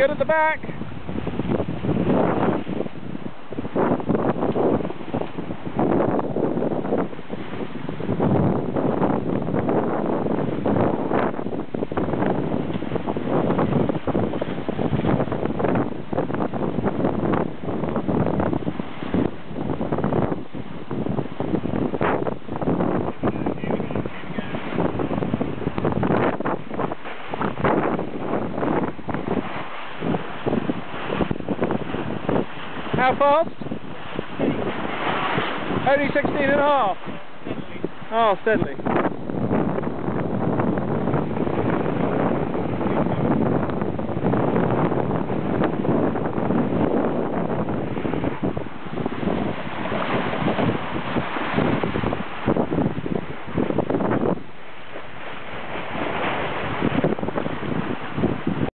good at the back. How fast? Only 16 and a half. Oh, steadily.